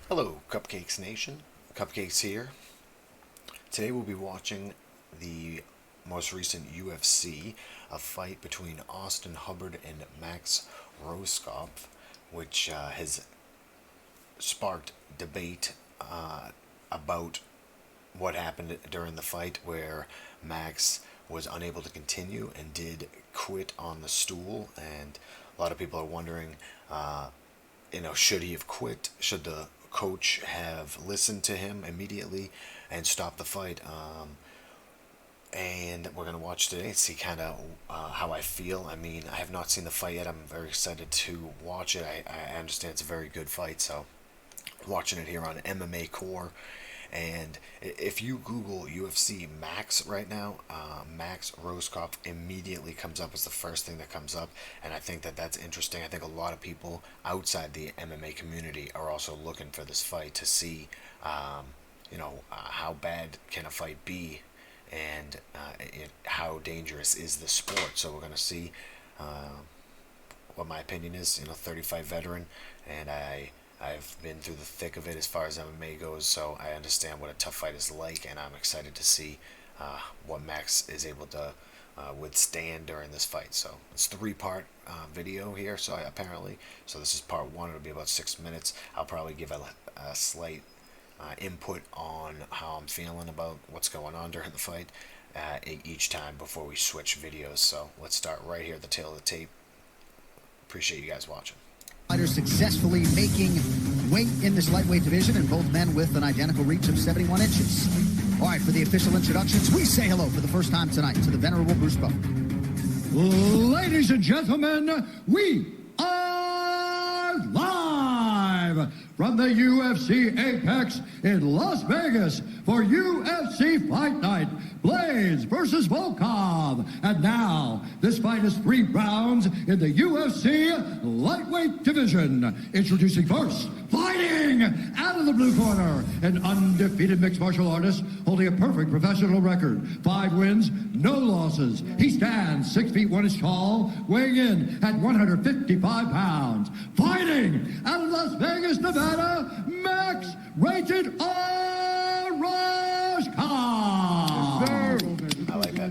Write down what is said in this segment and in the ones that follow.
Hello, Cupcakes Nation. Cupcakes here. Today we'll be watching the most recent UFC, a fight between Austin Hubbard and Max Rohskopf, which has sparked debate about what happened during the fight, where Max was unable to continue and did quit on the stool. And a lot of people are wondering, should he have quit? Should the coach have listened to him immediately and stopped the fight? And we're going to watch today and see kind of how I feel. I mean, I have not seen the fight yet. I'm very excited to watch it. I understand it's a very good fight, so watching it here on MMA Core. And if you Google UFC Max right now, Max Rohskopf immediately comes up as the first thing that comes up. And I think that that's interesting. I think a lot of people outside the MMA community are also looking for this fight to see, how bad can a fight be, and how dangerous is the sport. So we're going to see what my opinion is. 35 veteran, and I've been through the thick of it as far as MMA goes, so I understand what a tough fight is like, and I'm excited to see what Max is able to withstand during this fight. So it's a 3-part video here, so this is part 1. It'll be about 6 minutes. I'll probably give a slight input on how I'm feeling about what's going on during the fight each time before we switch videos. So let's start right here at the tail of the tape. Appreciate you guys watching. Fighters successfully making weight in this lightweight division, and both men with an identical reach of 71 inches. All right, for the official introductions, we say hello for the first time tonight to the venerable Bruce Buffer. Ladies and gentlemen, we are live from the UFC Apex in Las Vegas for UFC Fight Night, Blaze versus Volkov. And now, this fight is 3 rounds in the UFC lightweight division. Introducing first, fighting out of the blue corner, an undefeated mixed martial artist holding a perfect professional record. 5 wins, no losses. He stands 6 feet 1 inch tall, weighing in at 155 pounds. Fighting out of Las Vegas, Nevada, Max Rated R. Rohskopf.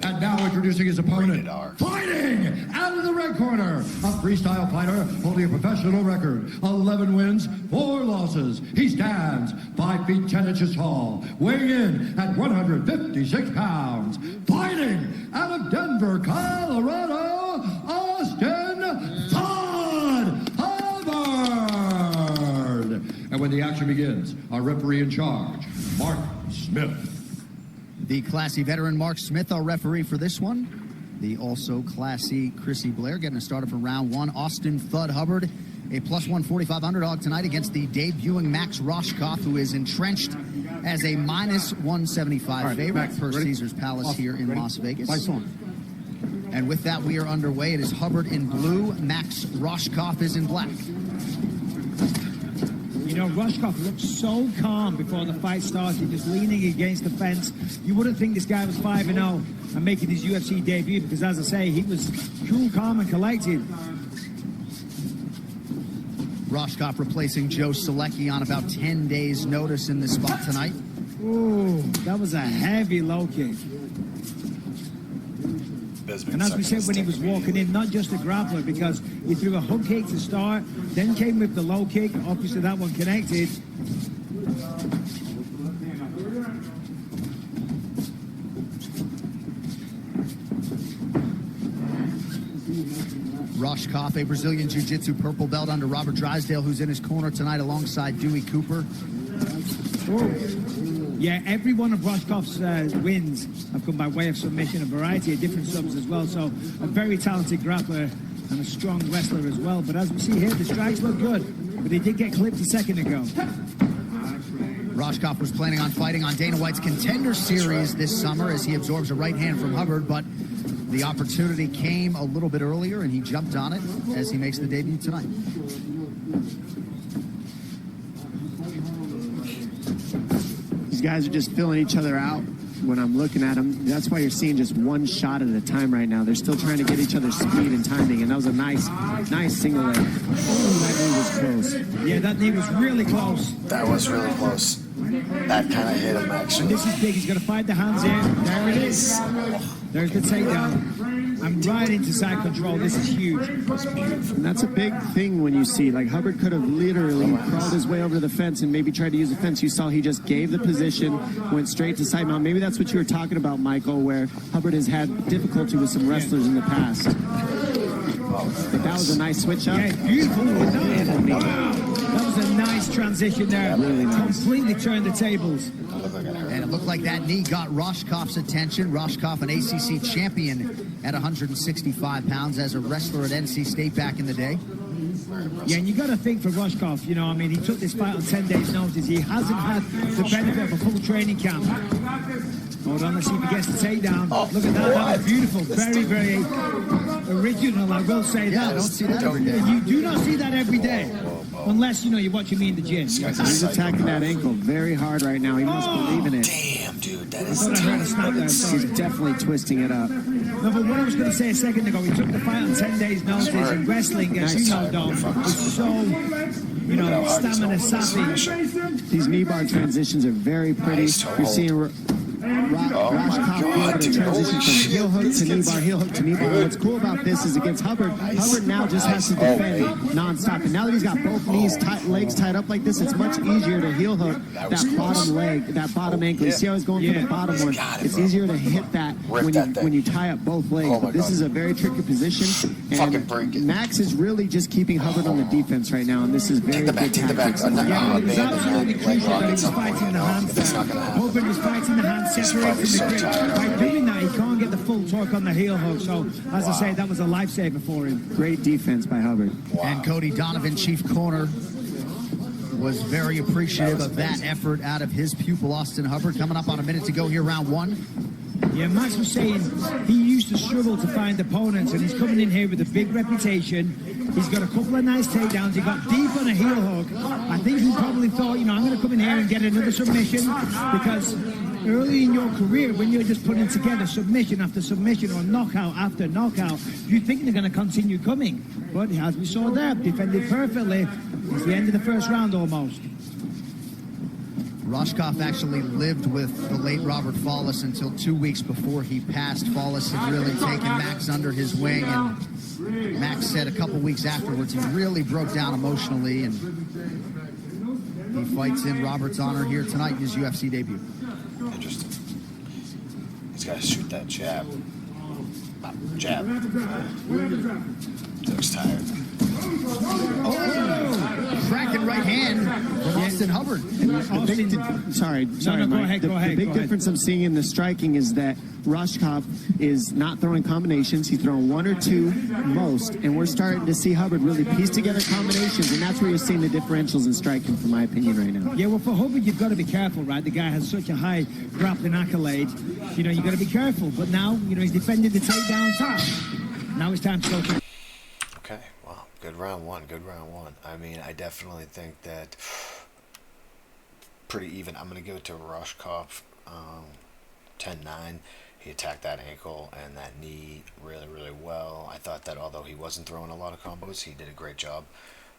And now introducing his opponent, fighting out of the red corner, a freestyle fighter holding a professional record, 11 wins, 4 losses. He stands 5 feet 10 inches tall, weighing in at 156 pounds. Fighting out of Denver, Colorado, Austin Hubbard. And when the action begins, our referee in charge, Mark Smith. The classy veteran Mark Smith, our referee for this one. The also classy Chrissy Blair getting us started for round 1. Austin Thud Hubbard, a plus 145 underdog tonight against the debuting Max Rohskopf, who is entrenched as a minus 175 favorite Max, per Caesar's Palace here in Las Vegas. And with that, we are underway. It is Hubbard in blue. Max Rohskopf is in black. Rohskopf looked so calm before the fight started, just leaning against the fence. You wouldn't think this guy was 5-0 and making his UFC debut, because, as I say, he was cool, calm, and collected. Rohskopf replacing Joe Selecki on about 10 days' notice in this spot tonight. Ooh, that was a heavy low kick. And as we said when he was walking in, not just a grappler, because he threw a hook kick to start, then came with the low kick. Obviously that one connected. Rohskopf, a Brazilian Jiu-Jitsu purple belt under Robert Drysdale, who's in his corner tonight alongside Dewey Cooper. Ooh. Yeah, every one of Rohskopf's wins have come by way of submission, a variety of different subs as well. So a very talented grappler and a strong wrestler as well. But as we see here, the strikes look good, but he did get clipped a second ago. Rohskopf was planning on fighting on Dana White's Contender Series this summer as he absorbs a right hand from Hubbard, but the opportunity came a little bit earlier and he jumped on it as he makes the debut tonight. Guys are just filling each other out. when I'm looking at them. That's why you're seeing just one shot at a time right now. They're still trying to get each other's speed and timing, and that was a nice single leg. Oh, that knee was close. Yeah, that knee was really close. That was really close. That kind of hit him, actually. This is big. He's got to fight the hands in. There it is. There's the takedown. I'm right into side control. This is huge. And that's a big thing when you see, like, Hubbard could have literally crawled his way over to the fence and maybe tried to use the fence. You saw he just gave the position, went straight to side mount. Maybe that's what you were talking about, Michael, where Hubbard has had difficulty with some wrestlers in the past. But that was a nice switch up. Yeah, beautiful. Wow. That was a nice transition there. Really nice. Completely turned the tables. And it looked like that knee got Rohskopf's attention. Rohskopf, an ACC champion at 165 pounds as a wrestler at NC State back in the day. Yeah, and you got to think for Rohskopf, you know, I mean, he took this fight on 10 days' notice. He hasn't had the benefit of a full training camp. Hold on, let's see if he gets the takedown. Look at that, that was beautiful. Very, very original, I will say that. I don't see that every day. You do not see that every day. Unless, you know, you're watching me in the gym. He's attacking that ankle very hard right now. He must believe in it. Damn, dude, that is I heard a snap there. He's definitely twisting it up. No, but what I was going to say a second ago, he took the fight on 10 days' notice, and wrestling, as you know, Dom, is so, you know, stamina savvy. These knee bar transitions are very pretty. You're seeing Rohskopf be able to transition from heel hook to knee bar. What's cool about this is against Hubbard, Hubbard now just has to defend nonstop. And now that he's got both knees, legs tied up like this, it's much easier to heel hook that bottom leg, that bottom ankle. You see how he's going for the bottom one? It's easier to hit that when you tie up both legs. But this is a very tricky position. And Max is really just keeping Hubbard on the defense right now, and this is very good tactics. Yeah, it was absolutely crucial that he was fighting the hands there. Hubbard was fighting the hands, separating the grip. By doing that, he can't get the full torque on the heel hook. So, as I say, that was a lifesaver for him. Great defense by Hubbard. And Cody Donovan, chief corner, was very appreciative of that effort out of his pupil, Austin Hubbard. Coming up on a minute to go here, round one. Yeah, Max was saying he used to struggle to find opponents, and he's coming in here with a big reputation. He's got a couple of nice takedowns. He got deep on a heel hook. I think he probably thought, you know, I'm going to come in here and get another submission, because early in your career, when you're just putting together submission after submission or knockout after knockout, you think they're going to continue coming. But as we saw there, defended perfectly. It's the end of the first round almost. Rohskopf actually lived with the late Robert Follis until 2 weeks before he passed. Follis had really taken Max under his wing, and Max said a couple weeks afterwards he really broke down emotionally, and he fights in Robert's honor here tonight in his UFC debut. Interesting. He's got to shoot that jab. Jab. Looks tired. Oh, cracking right hand from Austin Hubbard. Sorry, go Mike. ahead. The big difference I'm seeing in the striking is that Rohskopf is not throwing combinations. He's throwing one or two most, and we're starting to see Hubbard really piece together combinations, and that's where you're seeing the differentials in striking, from my opinion, right now. Yeah, well, for Hubbard, you've got to be careful, right? The guy has such a high grappling accolade. You know, you've got to be careful. But now, you know, he's defended the takedowns. Now it's time to go. Okay, well, good round one. I mean, I definitely think that pretty even. I'm going to give it to Rohskopf, 10-9. He attacked that ankle and that knee really, really well. I thought that although he wasn't throwing a lot of combos, he did a great job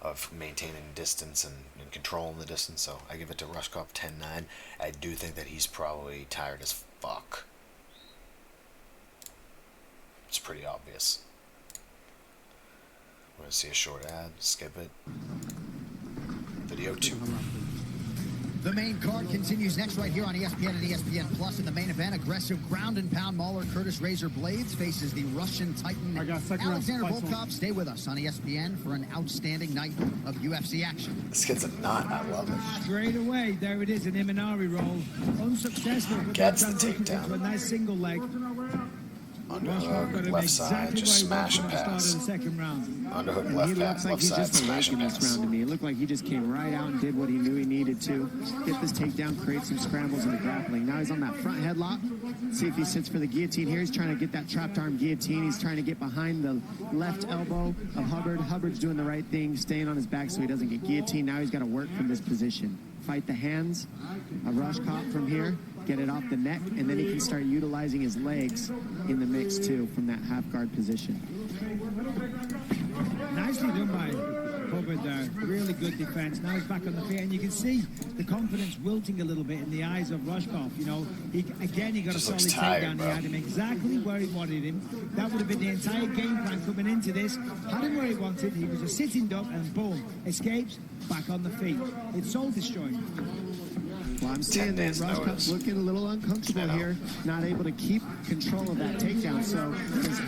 of maintaining distance and controlling the distance. So I give it to Rohskopf 10-9. I do think that he's probably tired as fuck. It's pretty obvious. We're going to see a short ad. Skip it. Video 2. The main card continues next right here on ESPN and ESPN Plus. In the main event, aggressive ground and pound mauler Curtis Razor Blades faces the Russian Titan Alexander Volkov. Stay with us on ESPN for an outstanding night of UFC action. This kid's a nut. I love it. Straight away, there it is, an Imanari roll. Unsuccessful, but Gets the transition takedown. into a nice single leg. Underhook, left side, just smash and pass. Underhook, left pass, left side, smash and this pass. round to me. It looked like he just came right out and did what he knew he needed to. Get this takedown, create some scrambles in the grappling. Now he's on that front headlock. See if he sits for the guillotine here. He's trying to get that trapped arm guillotine. He's trying to get behind the left elbow of Hubbard. Hubbard's doing the right thing, staying on his back so he doesn't get guillotined. Now he's got to work from this position. fight the hands of Rohskopf from here, get it off the neck, and then he can start utilizing his legs in the mix too from that half guard position. Nicely done by Hubbard there. Really good defense. Now he's back on the feet, and you can see the confidence wilting a little bit in the eyes of Rohskopf. You know, he got Just a solid looks tired, takedown. bro. He had him exactly where he wanted him. That would have been the entire game plan coming into this. Had him where he wanted. He was a sitting duck, and boom, escapes, back on the feet. It's soul destroying. Well, I'm seeing that Rohskopf's looking a little uncomfortable here, not able to keep control of that takedown. So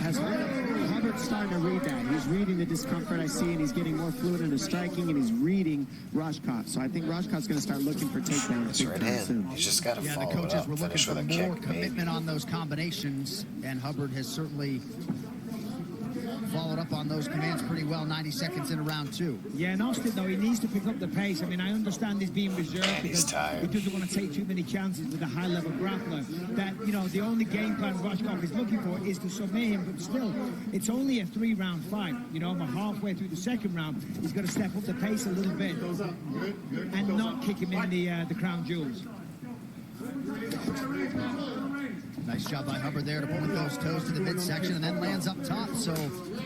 has Hubbard starting to read that. He's reading the discomfort I see, and he's getting more fluid into striking, and he's reading Rohskopf. So I think Rohskopf's going to start looking for takedowns. That's right hand. Soon. He's just got to Yeah, the follow it coaches up, were looking finish for with a more kick, commitment maybe. on those combinations, and Hubbard has certainly followed up on those commands pretty well. 90 seconds into round 2. Yeah, and Austin, though, he needs to pick up the pace. I mean, I understand he's being reserved He's because tired. he doesn't want to take too many chances with a high-level grappler. That, you know, the only game plan Rohskopf is looking for is to submit him, but still, it's only a 3-round fight. You know, we're halfway through the second round. He's got to step up the pace a little bit and not kick him in the crown jewels. Nice job by Hubbard there to point those toes to the midsection and then lands up top. So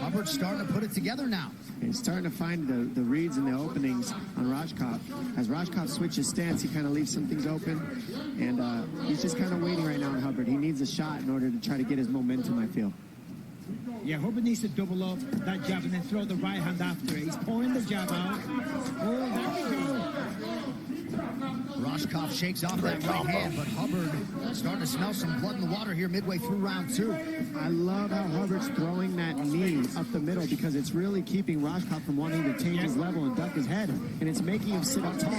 Hubbard's starting to put it together now. He's starting to find the reads and the openings on Rohskopf. As Rohskopf switches stance, he kind of leaves some things open, and he's just kind of waiting right now on Hubbard. He needs a shot in order to try to get his momentum, I feel. Yeah, Hubbard needs to double up that jab and then throw the right hand after it. He's pouring the jab out. Oh, that's good. Rohskopf shakes off that right hand, but Hubbard starting to smell some blood in the water here midway through round 2. I love how Hubbard's throwing that knee up the middle because it's really keeping Rohskopf from wanting to change his level and duck his head, and it's making him sit up tall.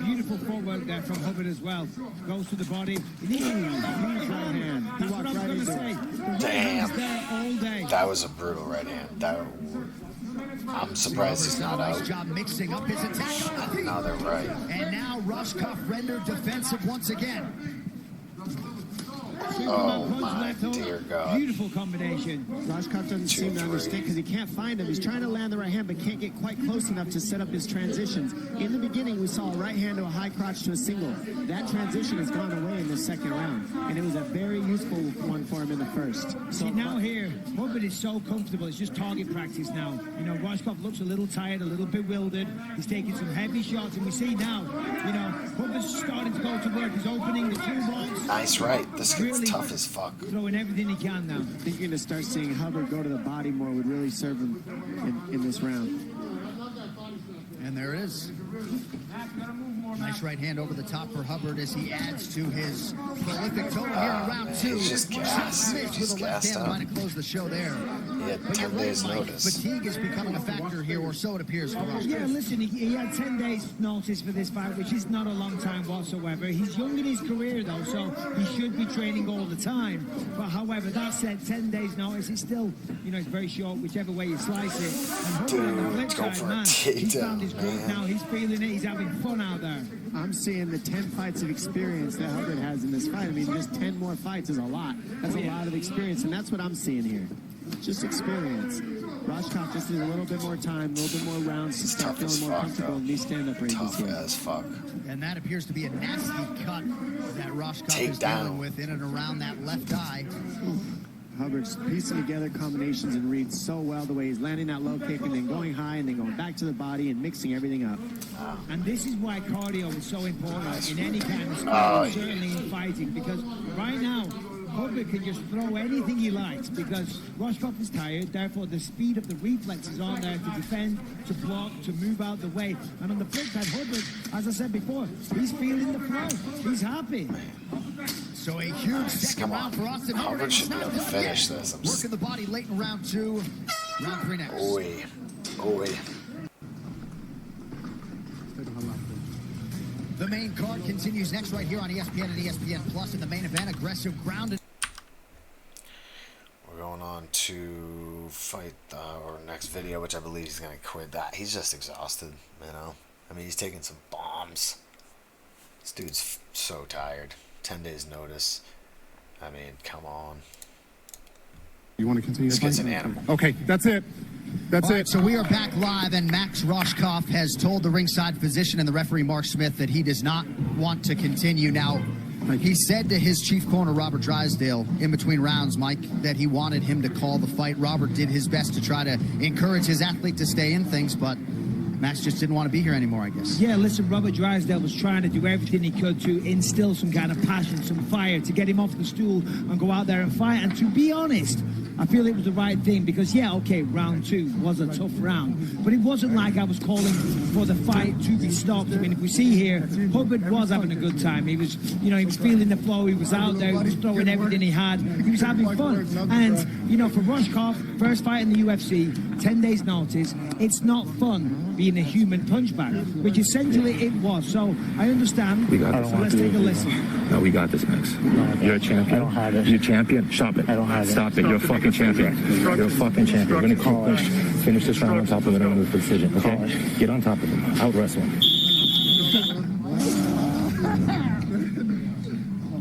Beautiful footwork there from Hubbard as well. Goes to the body. Huge right hand. He walked right into it. Damn. There all day. That was a brutal right hand. I'm surprised he's not Nice out. job mixing up his attack on the feet. No, they're right. And now Rohskopf rendered defensive once again. Oh, Punch my left hook. dear God. Beautiful combination. Rohskopf doesn't seem to 2-3. understand because he can't find him. He's trying to land the right hand, but can't get quite close enough to set up his transitions. In the beginning, we saw a right hand to a high crotch to a single. That transition has gone away in the second round, and it was a very useful one for him in the first. So See, now here, Hubbard is so comfortable. It's just target practice now. You know, Rohskopf looks a little tired, a little bewildered. He's taking some heavy shots, and we see now, you know, Hubbard's starting to go to work. He's opening the toolbox. Nice right. This kid's Really tough as fuck. throwing everything he can now. thinking to start seeing Hubbard go to the body more would really serve him in this round. And there it is. Nice right hand over the top for Hubbard as he adds to his prolific total here in round 2. He's just gassed. Smith He's with a left gassed hand up. trying to close the show there. He had But you're 10 right, days Mike. notice. Fatigue is becoming a factor here, or so it appears for us. Yeah, listen, he had 10 days notice for this fight, which is not a long time whatsoever. He's young in his career, though, so he should be training all the time. But however, that said, 10 days notice is still, you know, it's very short, whichever way you slice it. And Hubbard on the flip Dude, go side, for a man, he's found his takedown, groove man. now. He's feeling it. He's having fun out there. I'm seeing the 10 fights of experience that Hubbard has in this fight. I mean, just 10 more fights is a lot. That's a lot of experience, and that's what I'm seeing here. Just experience. Rohskopf just needs a little bit more time, a little bit more rounds to start tough as feeling more fuck, comfortable though. in these stand-up ranges Tough here. as fuck. And that appears to be a nasty cut that Rohskopf Take is down. dealing with in and around that left eye. Hubbard's piecing together combinations and reads so well the way he's landing that low kick and then going high and then going back to the body and mixing everything up. And this is why cardio is so important in any kind of sport, Oh, yeah. certainly in fighting, because right now, Hubbard can just throw anything he likes because Rohskopf is tired, therefore the speed of the reflexes on there to defend, to block, to move out the way. And on the flip side, Hubbard, as I said before, he's feeling the flow. He's happy. So a huge second come round on. for Austin Hubbard Hubbard. should be able to finish this. Working the body late in round 2. Round 3 next. Oi. Oi. The main card continues next right here on ESPN and ESPN Plus in the main event. Aggressive ground. We're going on to fight our next video, which I believe he's going to quit that. He's just exhausted, you know. I mean, he's taking some bombs. This dude's so tired. 10 days notice. I mean, come on. You want to continue? This the kid's fight? an animal. Okay, that's it. That's All right, it. so we are back live, and Max Rohskopf has told the ringside physician and the referee, Mark Smith, that he does not want to continue. Now, he said to his chief corner, Robert Drysdale, in between rounds, Mike, that he wanted him to call the fight. Robert did his best to try to encourage his athlete to stay in things, but Max just didn't want to be here anymore, I guess. Yeah, listen, Robert Drysdale was trying to do everything he could to instill some kind of passion, some fire, to get him off the stool and go out there and fight. And to be honest, I feel it was the right thing because, yeah, okay, round 2 was a tough round, but it wasn't like I was calling for the fight to be stopped. I mean, if we see here, Hubbard was having a good time. He was, you know, he was feeling the flow. He was out there. He was throwing everything he had. He was having fun. And, you know, for Rohskopf, first fight in the UFC, 10 days notice, it's not fun being a human punch bag, which essentially it was. So I understand. We got this. So let's take a listen. No, we got this, Max. You're a champion. I don't have it. You're a champion. Stop it. I don't have it. Stop it. You're a fucking champion. You're a fucking champion. We're gonna finish this round on top of it under the decision. Okay? Get on top of him. Out wrestle him.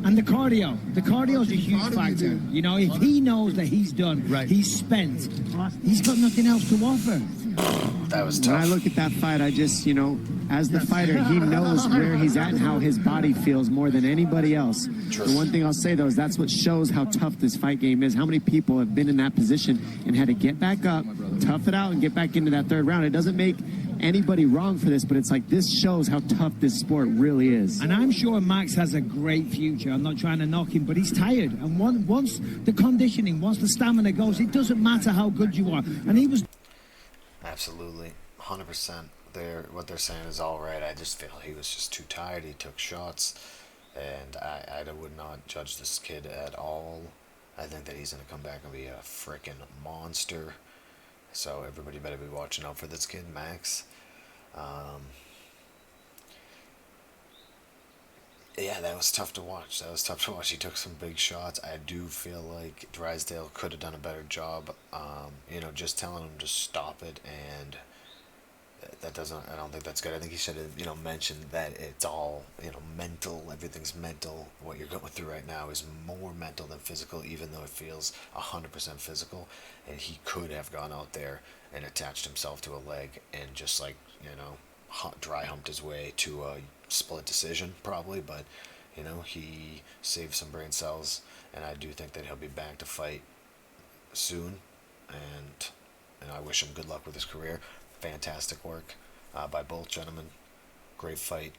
And the cardio is a huge factor. You know, if he knows that he's done, Right. he's spent, he's got nothing else to offer. That was When I tough. look at that fight, I just, you know, as the fighter, he knows where he's at and how his body feels more than anybody else. The one thing I'll say, though, is that's what shows how tough this fight game is. How many people have been in that position and had to get back up, tough it out, and get back into that third round. It doesn't make anybody wrong for this, but it's like this shows how tough this sport really is. And I'm sure Max has a great future. I'm not trying to knock him, but he's tired. And once the conditioning, once the stamina goes, it doesn't matter how good you are. And he was... Absolutely, 100%. What they're saying is all right. I just feel he was just too tired. He took shots, and I would not judge this kid at all. I think that he's going to come back and be a freaking monster. So everybody better be watching out for this kid, Max. Yeah, that was tough to watch. He took some big shots. I do feel like Drysdale could have done a better job, you know, just telling him to stop it, and that doesn't, I don't think that's good. I think he should have, you know, mentioned that it's all, you know, mental, everything's mental. What you're going through right now is more mental than physical, even though it feels 100% physical, and he could have gone out there and attached himself to a leg and just, like, you know, dry humped his way to a split decision probably, but you know, he saved some brain cells, and I do think that he'll be back to fight soon, and I wish him good luck with his career. Fantastic work by both gentlemen. Great fight.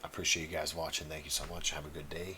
I appreciate you guys watching. Thank you so much. Have a good day.